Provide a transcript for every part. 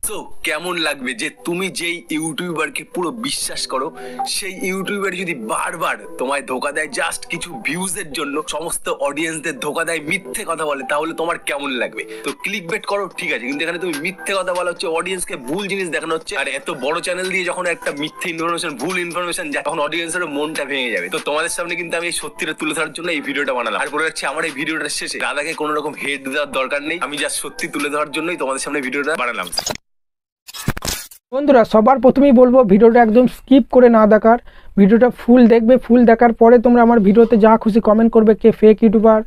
So কেমন লাগবে যে তুমি যেই ইউটিউবারকে পুরো বিশ্বাস করো সেই ইউটিউবার যদি বারবার তোমায় ধোকা দেয় জাস্ট কিছু ভিউজের জন্য, সমস্ত অডিয়েন্সদের ধোকা দেয়, মিথ্যে কথা বলে, তাহলে তোমার কেমন লাগবে? তো ক্লিক বেট করো ঠিক আছে, কিন্তু এখানে তুমি মিথ্যে কথা বলা হচ্ছে, অডিয়েন্সকে ভুল জিনিস দেখানো হচ্ছে। আর এত বড় চ্যানেল দিয়ে যখন একটা মিথ্যে ইনফরমেশন, ভুল ইনফরমেশন যায় তখন অডিয়েন্সের মনটা ভেঙে যাবে। তো তোমাদের সামনে কিন্তু আমি এই সত্যিটা তুলে ধরার জন্য এই ভিডিওটা বানালাম। আর বলে রাখছি আমার এই ভিডিওটার শেষে দাদাকে কোনো রকম হেড দেওয়ার দরকার নেই, আমি জাস্ট সত্যি তুলে ধরার জন্যই তোমাদের সামনে ভিডিওটা বানালাম। বন্ধুরা সবার প্রথমেই বলবো ভিডিওটা একদম স্কিপ করে না দেখার, ভিডিওটা ফুল দেখবে। ফুল দেখার পরে তোমরা আমার ভিডিওতে যা খুশি কমেন্ট করবে, কে ফেক ইউটিউবার,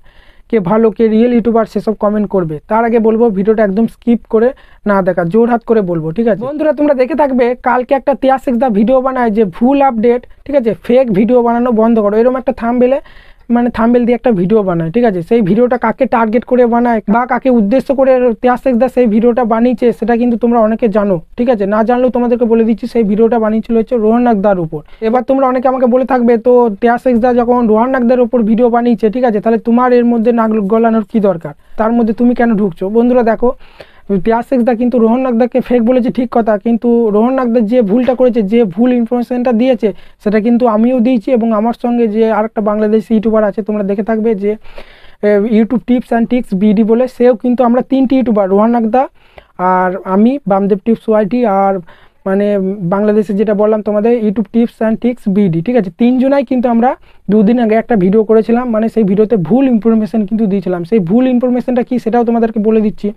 কে ভালো, কে রিয়েল ইউটিউবার, সেসব কমেন্ট করবে। তার আগে বলবো ভিডিওটা একদম স্কিপ করে না দেখা, জোর হাত করে বলবো, ঠিক আছে? বন্ধুরা তোমরা দেখে থাকবে কালকে একটা tiyashx দা ভিডিও বানায় যে ভুল আপডেট, ঠিক আছে, ফেক ভিডিও বানানো বন্ধ করো, এরকম একটা থাম্বনেল দিয়ে একটা ভিডিও বানায়, ঠিক আছে? সেই ভিডিওটা কাকে টার্গেট করে বানায় বা কাকে উদ্দেশ্য করে tiyashx দা সেই ভিডিওটা বানিয়েছে সেটা কিন্তু তোমরা অনেকে জানো, ঠিক আছে? না জানলেও তোমাদেরকে বলে দিচ্ছি, সেই ভিডিওটা বানিয়েছিল হচ্ছে রোহন নাগদার উপর। এবার তোমরা অনেকে আমাকে বলে থাকবে তো tiyashx দা যখন রোহন নাগদার উপর ভিডিও বানিয়েছে, ঠিক আছে, তাহলে তোমার এর মধ্যে নাক গলানোর কি দরকার? তার মধ্যে তুমি কেন ঢুকছো? বন্ধুরা দেখো, tiyashx দা কিন্তু রোহন নাগদাকে ফেক বলেছে ঠিক কথা, কিন্তু রোহন নাগদা যে ভুলটা করেছে, যে ভুল ইনফরমেশনটা দিয়েছে সেটা কিন্তু আমিও দিয়েছি, এবং আমার সঙ্গে যে আরেকটা বাংলাদেশি ইউটিউবার আছে তোমরা দেখে থাকবে যে YouTube tips and tricks BD বলে, সেও কিন্তু, আমরা তিনটি ইউটিউবার, রোহন নাগদা আর আমি, বামদেব টিপস ওয়াইটি, আর মানে বাংলাদেশে যেটা বললাম তোমাদের YouTube tips and tricks BD, ঠিক আছে, তিনজনাই কিন্তু আমরা দুদিন আগে একটা ভিডিও করেছিলাম, মানে সেই ভিডিওতে ভুল ইনফরমেশন কিন্তু দিয়েছিলাম। সেই ভুল ইনফরমেশনটা কি সেটাও তোমাদেরকে বলে দিচ্ছি।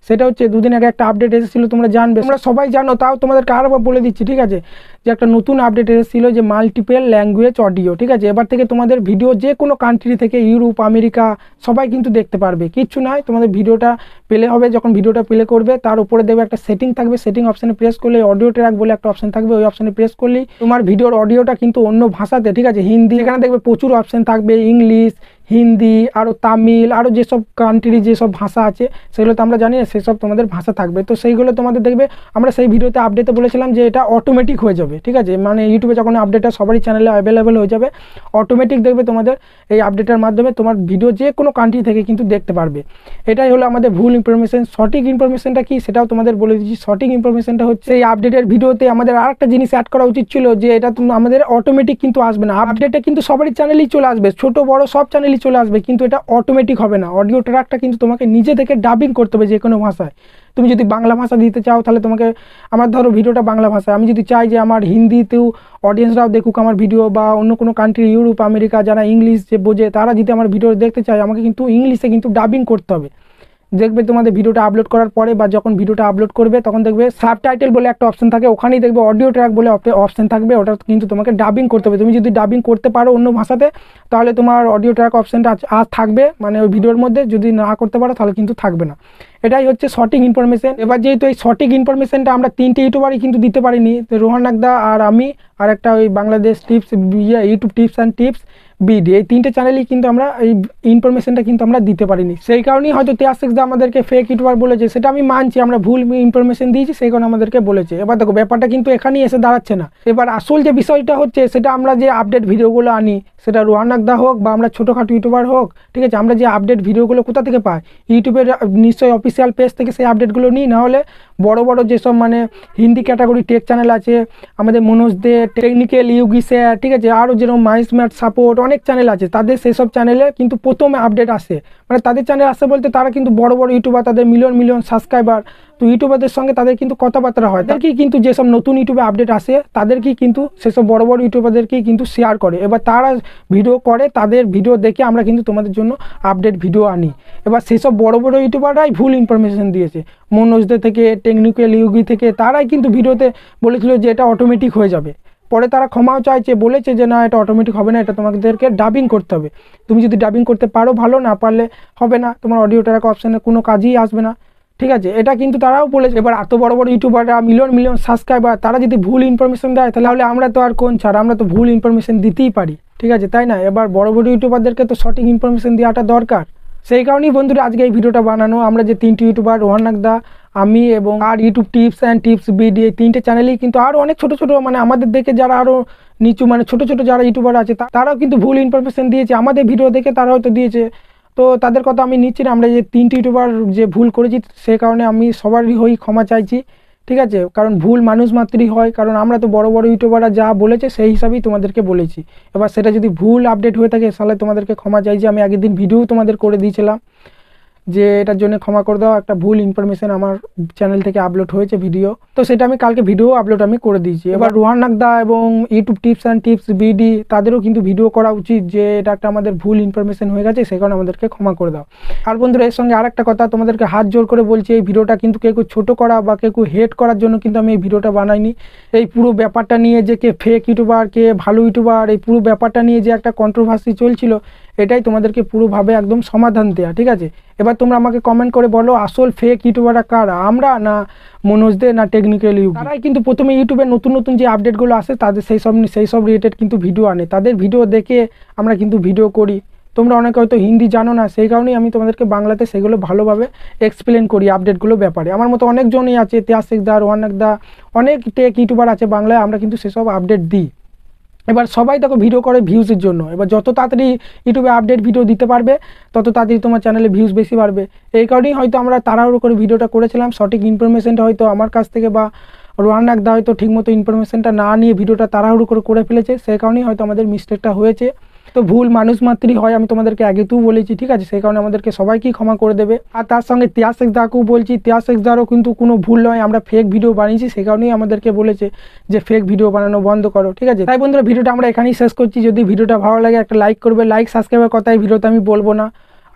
সেটা হচ্ছে দুদিন আগে একটা আপডেট এসেছিলো, তোমরা জানবে, তোমরা সবাই জানো, তাও তোমাদেরকে আরেকবার বলে দিচ্ছি, ঠিক আছে, যে একটা নতুন আপডেট এসেছিলো যে মাল্টিপল ল্যাঙ্গুয়েজ অডিও, ঠিক আছে? এবার থেকে তোমাদের ভিডিও যে কোনো কান্ট্রি থেকে, ইউরোপ, আমেরিকা, সবাই কিন্তু দেখতে পারবে। কিচ্ছু নয়, তোমাদের ভিডিওটা প্লে হবে, যখন ভিডিওটা প্লে করবে তার উপরে দেখবে একটা সেটিং থাকবে, সেটিং অপশানে প্রেস করলে অডিও ট্র্যাক বলে একটা অপশান থাকবে, ওই অপশানে প্রেস করলেই তোমার ভিডিওর অডিওটা কিন্তু অন্য ভাষাতে, ঠিক আছে, হিন্দি, এখানে দেখবে প্রচুর অপশান থাকবে, ইংলিশ, হিন্দি, আরও তামিল, আরও যেসব কান্ট্রি যেসব ভাষা আছে সেগুলো তো আমরা জানি না, সেসব তোমাদের ভাষা থাকবে। তো সেইগুলো তোমাদের দেখবে, আমরা সেই ভিডিওতে আপডেটে বলেছিলাম যে এটা অটোমেটিক হয়ে যাবে, ঠিক আছে, মানে ইউটিউবে যখন আপডেটটা সবারই চ্যানেলে অ্যাভেলেবেল হয়ে যাবে, অটোমেটিক দেখবে তোমাদের এই আপডেটের মাধ্যমে তোমার ভিডিও যে কোনো কান্ট্রি থেকে কিন্তু দেখতে পারবে। এটাই হলো আমাদের ভুল ইনফরমেশন। সঠিক ইনফরমেশনটা কি সেটাও তোমাদের বলে দিচ্ছি। সঠিক ইনফরমেশনটা হচ্ছে এই আপডেটের ভিডিওতে আমাদের আরেকটা জিনিস অ্যাড করা উচিত ছিল, যে এটা আমাদের অটোমেটিক কিন্তু আসবে না, আপডেটে কিন্তু সবারই চ্যানেলেই চলে আসবে, ছোট বড় সব চ্যানেলই চলে আসবে, কিন্তু এটা অটোমেটিক হবে না। অডিও ট্র্যাকটা কিন্তু তোমাকে নিজে থেকে ডাবিং করতে হবে যে কোনো ভাষায়। তুমি যদি বাংলা ভাষা দিতে চাও তাহলে তোমাকে, আমার ধরো ভিডিওটা বাংলা ভাষায়, আমি যদি চাই যে আমার হিন্দিতেও অডিয়েন্সরাও দেখুক আমার ভিডিও, বা অন্য কোনো কান্ট্রি, ইউরোপ, আমেরিকা, যারা ইংলিশ যে বোঝে তারা যদি আমার ভিডিও দেখতে চায়, আমাকে কিন্তু ইংলিশে কিন্তু ডাবিং করতে হবে। দেখবে তোমাদের ভিডিওটা আপলোড করার পরে বা যখন ভিডিওটা আপলোড করবে তখন দেখবে সাবটাইটেল বলে একটা অপশন থাকে, ওখানেই দেখবে অডিও ট্র্যাক বলে অপশন থাকবে, ওটা কিন্তু তোমাকে ডাবিং করতে হবে। তুমি যদি ডাবিং করতে পারো অন্য ভাষাতে তাহলে তোমার অডিও ট্র্যাক অপশনটা আজ থাকবে, মানে ওই ভিডিওর মধ্যে। যদি না করতে পারো তাহলে কিন্তু থাকবে না। এটাই হচ্ছে সঠিক ইনফরমেশন। এবার যেহেতু এই সঠিক ইনফরমেশনটা আমরা তিনটে ইউটিউবারই কিন্তু দিতে পারিনি, রোহন নাগদা আর আমি আর একটা ওই Bangladesh tips, YouTube tips and tips BD, এই তিনটে চ্যানেলই কিন্তু আমরা এই ইনফরমেশনটা কিন্তু আমরা দিতে পারিনি। সেই কারণেই হয়তো tiyashx দা আমাদেরকে ফেক ইউটিউবার বলেছে, সেটা আমি মানছি, আমরা ভুল ইনফরমেশন দিয়েছি, সেই কারণে আমাদেরকে বলেছে। এবার দেখো ব্যাপারটা কিন্তু এখানেই এসে দাঁড়াচ্ছে না। এবার আসল যে বিষয়টা হচ্ছে সেটা, আমরা যে আপডেট ভিডিওগুলো আনি, সেটা রোহন নাগদা হোক বা আমরা ছোটোখাটো ইউটিউবার হোক, ঠিক আছে, আমরা যে আপডেট ভিডিওগুলো কোথা থেকে পাই, ইউটিউবের নিশ্চয়ই অফিসিয়াল পেজ থেকে সেই আপডেটগুলো নিই, না হলে বড় বড় যেসব মানে হিন্দি ক্যাটাগরি টেক চ্যানেল আছে, আমাদের মনোজ দে, টেকনিক্যাল ইউগি স্যার, ঠিক আছে, আরও যেরকম মাইস ম্যাট সাপোর্ট, অনেক চ্যানেল আছে, তাদের সেসব চ্যানেলে কিন্তু প্রথমে আপডেট আসে, মানে তাদের চ্যানেল আসে বলতে তারা কিন্তু বড় বড় ইউটিউবার, তাদের মিলিয়ন সাবস্ক্রাইবার, তো ইউটিউবারদের সঙ্গে তাদের কিন্তু কথাবার্তা হয়, তাদেরকেই কিন্তু যেসব নতুন ইউটিউবে আপডেট আসে তাদেরকেই কিন্তু সেসব বড় বড় ইউটিউবারদেরকেই কিন্তু শেয়ার করে। এবার তারা ভিডিও করে, তাদের ভিডিও দেখে আমরা কিন্তু তোমাদের জন্য আপডেট ভিডিও আনি। এবার সেসব বড় বড় ইউটিউবাররাই ভুল ইনফরমেশন দিয়েছে, মনোজদের থেকে, টেকনিক্যাল ইউগি থেকে, তারাই কিন্তু ভিডিওতে বলেছিল যে এটা অটোমেটিক হয়ে যাবে। পরে তারা ক্ষমাও চাইছে, বলেছে যে না, এটা অটোমেটিক হবে না, এটা তোমাদেরকে ডাবিং করতে হবে। তুমি যদি ডাবিং করতে পারো ভালো, না পারলে হবে না, তোমার অডিও ট্র্যাক অপশানে কোনো কাজই আসবে না, ঠিক আছে, এটা কিন্তু তারাও বলেছে। এবার এত বড় বড় ইউটিউবাররা, মিলিয়ন সাবস্ক্রাইবার, তারা যদি ভুল ইনফরমেশন দেয় তাহলে আমরা তো আর কোন ছাড়, আমরা তো ভুল ইনফরমেশন দিতেই পারি, ঠিক আছে, তাই না? এবার বড় বড় ইউটিউবারদেরকে তো সঠিক ইনফরমেশন দেওয়াটা দরকার। সেই কারণেই বন্ধুরা আজকে এই ভিডিওটা বানানো। আমরা যে তিনটি ইউটিউবার, রোহন নাগদা, আমি এবং আর YouTube tips and tips BD, এই তিনটে চ্যানেলেই কিন্তু আরও অনেক ছোটো ছোটো, মানে আমাদের দেখে যারা আরও নিচু, মানে ছোটো ছোটো যারা ইউটিউবার আছে, তারাও কিন্তু ভুল ইনফরমেশন দিয়েছে, আমাদের ভিডিও দেখে তারা হয়তো দিয়েছে। তো তাদের কথা আমি নিচ্ছি না, আমরা যে তিনটি ইউটিউবার যে ভুল করেছি সে কারণে আমি সবারই হয়ে ক্ষমা চাইছি, ঠিক আছে, কারণ ভুল মানুষ মাত্রই হয়, কারণ আমরা তো বড় বড় ইউটিউবাররা যা বলেছে সেই হিসাবেই তোমাদেরকে বলেছি। এবার সেটা যদি ভুল আপডেট হয়ে থাকে তাহলে তোমাদেরকে ক্ষমা চাই, যে আমি আগের দিন ভিডিও তোমাদের করে দিয়েছিলাম যে এটার জন্য ক্ষমা করে দাও, একটা ভুল ইনফরমেশন আমার চ্যানেল থেকে আপলোড হয়েছে ভিডিও, তো সেটা আমি কালকে ভিডিও আপলোড আমি করে দিয়েছি। এবার রোহান নাগদা এবং YouTube tips and tips BD তাদেরও কিন্তু ভিডিও করা উচিত, যে এটা একটা আমাদের ভুল ইনফরমেশন হয়ে গেছে, সে কারণে আমাদেরকে ক্ষমা করে দাও। আর বন্ধুরা এর সঙ্গে আরেকটা কথা তোমাদেরকে হাত জোর করে বলছি, এই ভিডিওটা কিন্তু কেউ ছোটো করা বা কেউ হেট করার জন্য কিন্তু আমি এই ভিডিওটা বানাইনি। এই পুরো ব্যাপারটা নিয়ে যে কে ফেক ইউটিউবার কে ভালো ইউটিউবার, এই পুরো ব্যাপারটা নিয়ে যে একটা কন্ট্রোভার্সি চলছিল, এটাই তোমাদেরকে পুরোভাবে একদম সমাধান দেওয়া, ঠিক আছে। এবার তোমরা আমাকে কমেন্ট করে বলো আসল ফেক ইউটিউবাররা কারা, আমরা না মনোজ দে না টেকনিক্যাল ইউটিউব, তারাই কিন্তু প্রথমে ইউটিউবে নতুন নতুন যে আপডেটগুলো আসে তাদের সেই সব রিলেটেড কিন্তু ভিডিও আনে, তাদের ভিডিও দেখে আমরা কিন্তু ভিডিও করি। তোমরা অনেকে হয়তো হিন্দি জানো না, সেই কারণেই আমি তোমাদেরকে বাংলাতে সেগুলো ভালোভাবে এক্সপ্লেন করি আপডেটগুলো ব্যাপারে। আমার মতো অনেকজনই আছে, tiyashx দা, রোহান নাগদা, অনেক টেক ইউটিউবার আছে বাংলায়, আমরা কিন্তু সেসব আপডেট দিই। এবার সবাই দেখো ভিডিও করে ভিউজের জন্য, এবার যত তাড়াতাড়ি ইউটিউবে আপডেট ভিডিও দিতে পারবে তত তাড়াতাড়ি তোমার চ্যানেলে ভিউজ বেশি বাড়বে। এই কারণেই হয়তো আমরা তাড়াহুড়ো করে ভিডিওটা করেছিলাম, সঠিক ইনফরমেশনটা হয়তো আমার কাছ থেকে বা রোহান নাগদা হয়তো ঠিকমতো ইনফরমেশনটা না নিয়ে ভিডিওটা তাড়াহুড়ো করে ফেলেছে, সেই কারণেই হয়তো আমাদের মিস্টেকটা হয়েছে। তো ভুল মানুষ মাত্রই হয়, আমি তোমাদেরকে আগেতেও বলেছি, ঠিক আছে, সেই কারণে আমাদেরকে সবাইকেই ক্ষমা করে দেবে। আর তার সঙ্গে tiyashx দাকেও বলছি, tiyashx দারও কিন্তু কোনো ভুল নয়, আমরা ফেক ভিডিও বানিয়েছি, সেই কারণেই আমাদেরকে বলেছে যে ফেক ভিডিও বানানো বন্ধ করো, ঠিক আছে। তাই বন্ধুরা ভিডিওটা আমরা এখানেই শেষ করছি। যদি ভিডিওটা ভালো লাগে একটা লাইক করবে, লাইক সাবস্ক্রাইবের কথা এই ভিডিওতে আমি বলবো না।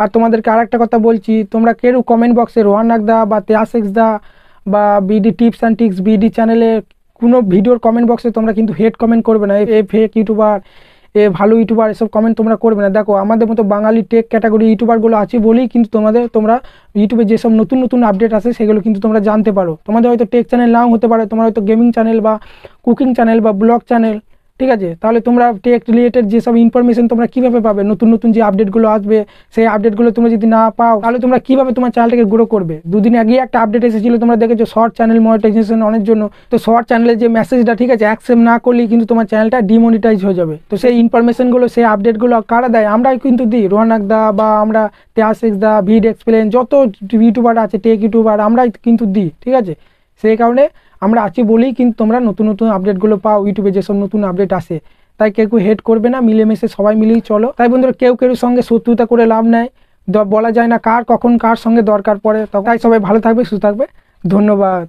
আর তোমাদেরকে আরেকটা কথা বলছি, তোমরা কেউ কমেন্ট বক্সে রোহান নাগদা বা tiyashx দা বা BD tips and tricks BD চ্যানেলে কোনো ভিডিওর কমেন্ট বক্সে তোমরা কিন্তু হেড কমেন্ট করবে না, এ ফেক ইউটিউবার, এ ভালো ইউটিউবার, এসব কমেন্ট তোমরা করবে না। দেখো আমাদের মতো বাঙালি টেক ক্যাটাগরি ইউটিউবারগুলো আছে বলেই কিন্তু তোমরা ইউটিউবে যেসব নতুন নতুন আপডেট আসে সেগুলো কিন্তু তোমরা জানতে পারো। তোমাদের হয়তো টেক চ্যানেল নাও হতে পারে, তোমার হয়তো গেমিং চ্যানেল বা কুকিং চ্যানেল বা ব্লগ চ্যানেল, ঠিক আছে, তাহলে তোমরা টেক রিলেটেড যেসব ইনফরমেশন তোমরা কীভাবে পাবে, নতুন নতুন যে আপডেটগুলো আসবে সেই আপডেটগুলো তোমরা যদি না পাও তাহলে তোমরা কীভাবে তোমার চ্যানেলটাকে গ্রো করবে। দুদিন আগে একটা আপডেট এসেছিলো, তোমরা দেখেছো শর্ট চ্যানেল মনিটাইজেশন অনেক জন্য, তো শর্ট চ্যানেলের যে মেসেজটা, ঠিক আছে, অ্যাকসেপ্ট না করলেই কিন্তু তোমার চ্যানেলটা ডিমনিটাইজ হয়ে যাবে। তো সেই ইনফরমেশনগুলো সেই আপডেটগুলো কারা দেয়, আমরাই কিন্তু দিই, রোহান নাগদা বা আমরা tiyashx দা, videxplan, যত ইউটিউবার আছে টেক ইউটিউবার আমরাই কিন্তু দিই, ঠিক আছে। সেই কারণে আমরা আছি বলেই কিন্তু তোমরা নতুন নতুন আপডেটগুলো পাও, ইউটিউবে যেসব নতুন আপডেট আসে। তাই কেউ হেড করবে না, মিলেমিশে সবাই মিলেই চলো। তাই বন্ধুরা কেউ সঙ্গে শত্রুতা করে লাভ নেই, বলা যায় না কার কখন কার সঙ্গে দরকার পড়ে। তাই সবাই ভালো থাকবে, সুস্থ থাকবে, ধন্যবাদ।